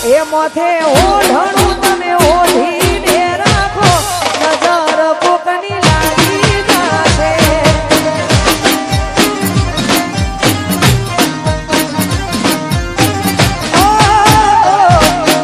એ મોથે ઓઢણું તમે ઓઢીને રાખો નજર કોકની લાગી જાશે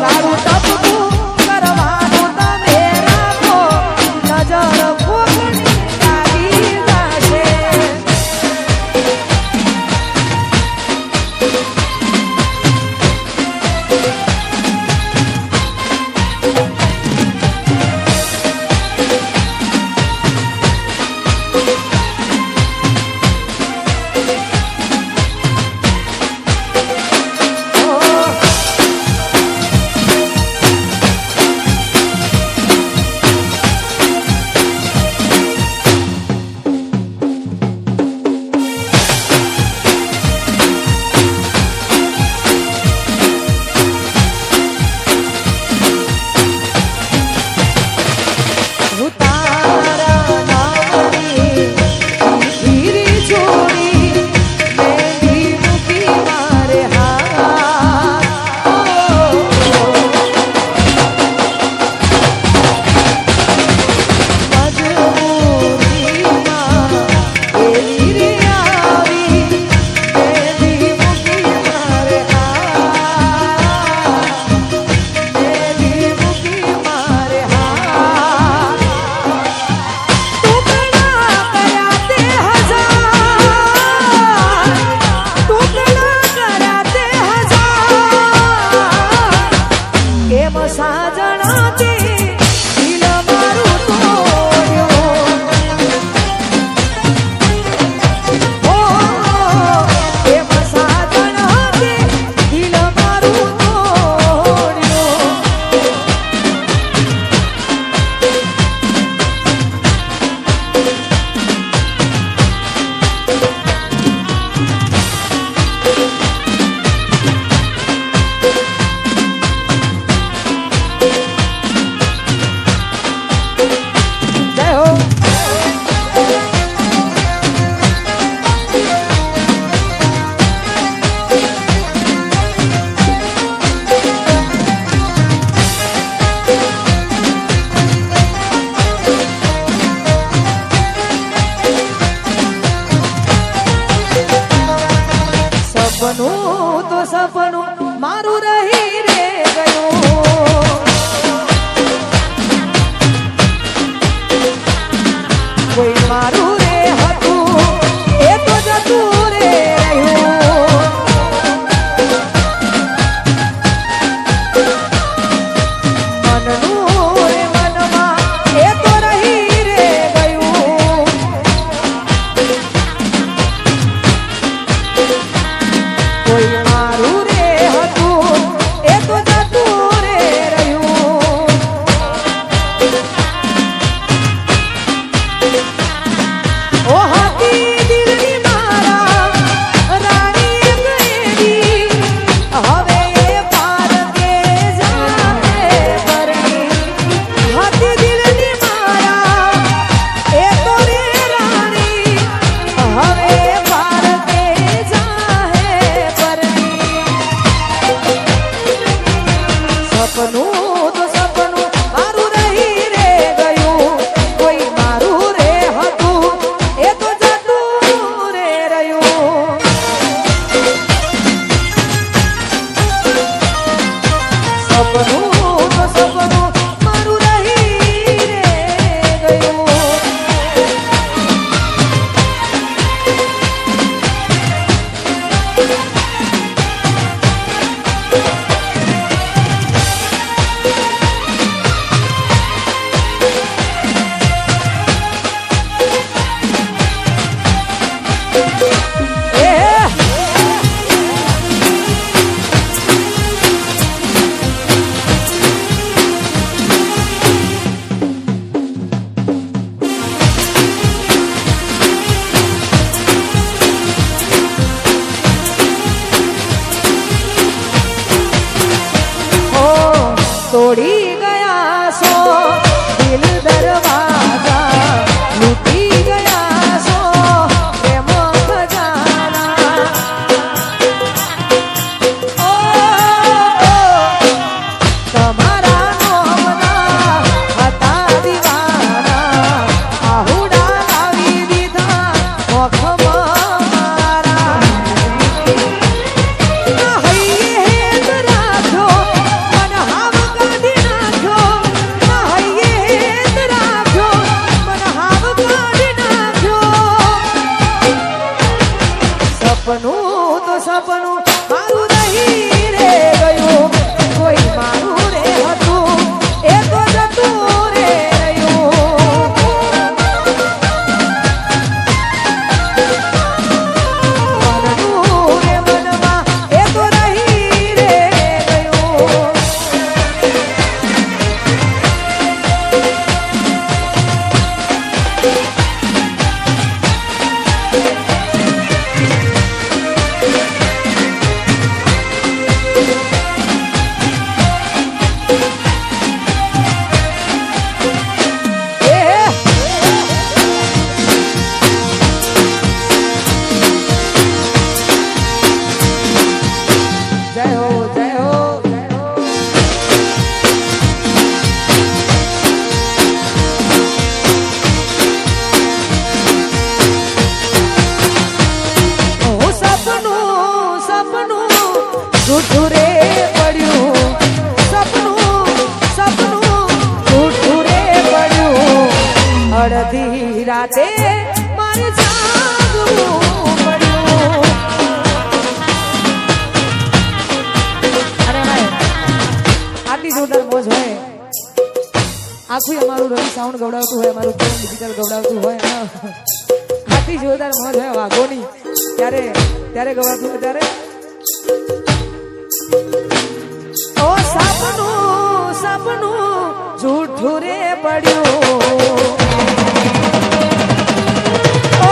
તારું તપતું કરવાનું તમે રાખો નજર કોકની લાગી જાશે સપનું તો સપનું મારું રહી રે ગયું કોઈ મારું રે હતું એ તો જતું રે રહ્યું મનનું રે મનમાં એ તો રહી રે ગયું કોઈ મારું રે હતું એ તો જતું રે રહ્યું ઓ હતી દિલની મારા રાણી ગયેલી હવે એ પાર કે જાને પરણી હતી દિલની મારા એ તો રે રાણી હવે પાર કે જાહે પરણી સપનું તો સપનું મારું રહી રે ગયું કોઈ મારું રે હતું એ તો જતું રે રહ્યું સપનું તો સપનું મારું રહી રે ગયું રાતે મારે જાગવું પડ્યું. અને ભાઈ આટલી જોરદાર મોજ હોય, આખું અમારું રવિ સાઉન્ડ ગવડાવતું હોય, અમારું ડિજિટલ ગવડાવતું હોય, આટલી જોરદાર મોજ હોય વાઘોની, ત્યારે ગવાતું હોય ત્યારે ઓ સપનું જૂઠું રે પડ્યું. ઓ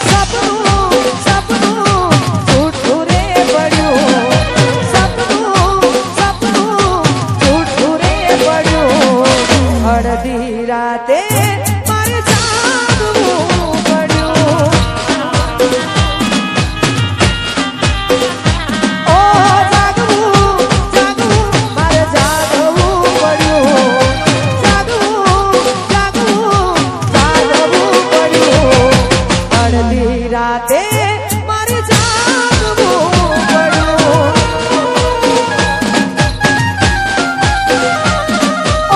સપનું જૂઠું રે પડ્યું. સપનું જૂઠું રે પડ્યું. અડધી રાતે મારે જાગવું પડ્યું. ઓ જાગવું મારે જાગવું પડ્યું. જાગવું પડ્યું. અડધી રાતે મારે જાગવું પડ્યું.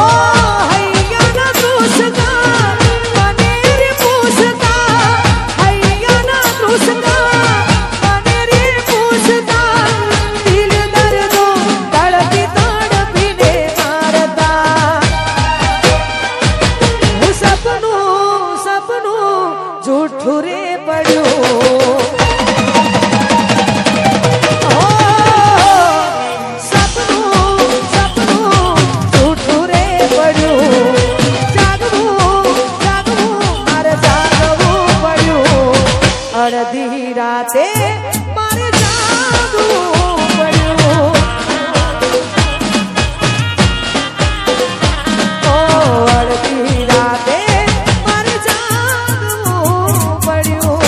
ઓ હૈયાના દુસકા મને રે પૂછતા, હૈયાના દુસકા મને રે પૂછતા, દિલ દર્દો તડપી તડપીને મારતા. હું સપનું જૂઠું રે પડ્યું. ઓ સપનું જૂઠું રે પડ્યું. જાગવું મારે જાગવું પડ્યું. અડધી રાતે મારે જાગવું પડ્યું. ઓ અડધી રાતે મારે જાગવું પડ્યું.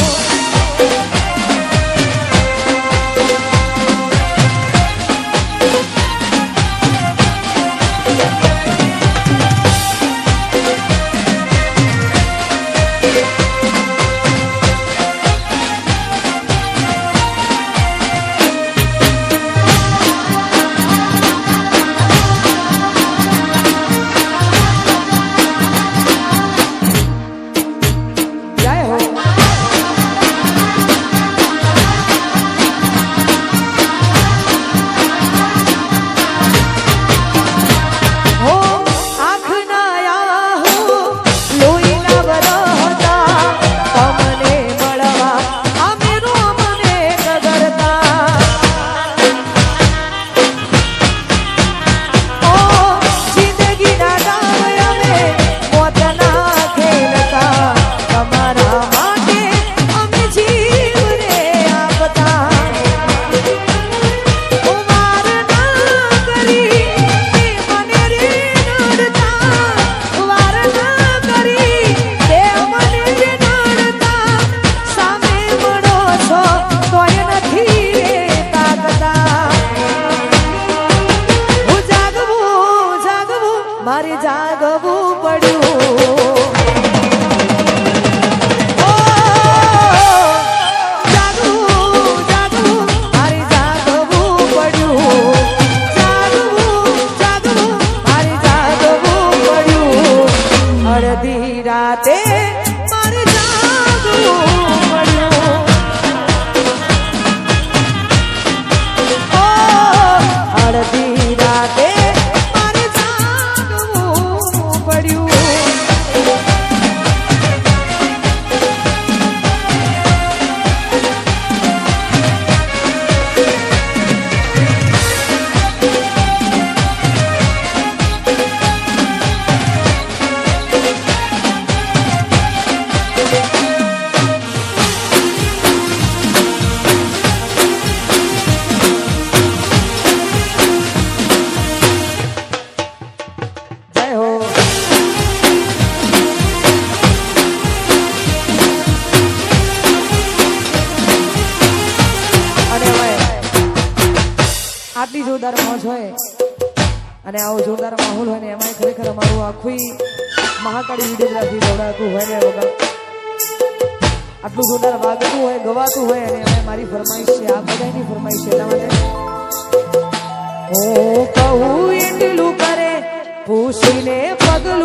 જય હો. હો આંખના આહુ લોહીના વરહતા, તમને મળવા અમે રોમને ગગડતા. ઓ જિંદગીના દાવ અમે મોતના ખેલતા, તમારા માટે અમે જીવ રે આપતા. ઓ વાર ના કરી મને રે નડતા, વાર ના કરી મને રે નડતા. સામે મળો છો તોય નથી રે તાકતા. હું જાગવું મારે જાગવું પડ્યું. ઓ જાગવું મારે જાગવું પડ્યું. જાગવું મારે જાગવું પડ્યું. અડધી રાતે મારે જાગવું પડ્યું. ઓ અડધી રાતે મારે જાગવું પડ્યું. જય હો. અને ભાઈ આટલી જોરદાર મોજ હોય અને આવો જોરદાર માહોલ હોય ને એમાં ખરેખર અમારું આખું મહાકાળી વિડીયોગ્રાફી દોડાતું હોય ને વગર આટલું જોરદાર વાગતું હોય ગવાતું હોય અને એમાં મારી ફરમાઈશ છે, આ બધાની ફરમાઈશ છે. એટલા માટે હું કહું એટલું કરે પૂછીને પગલું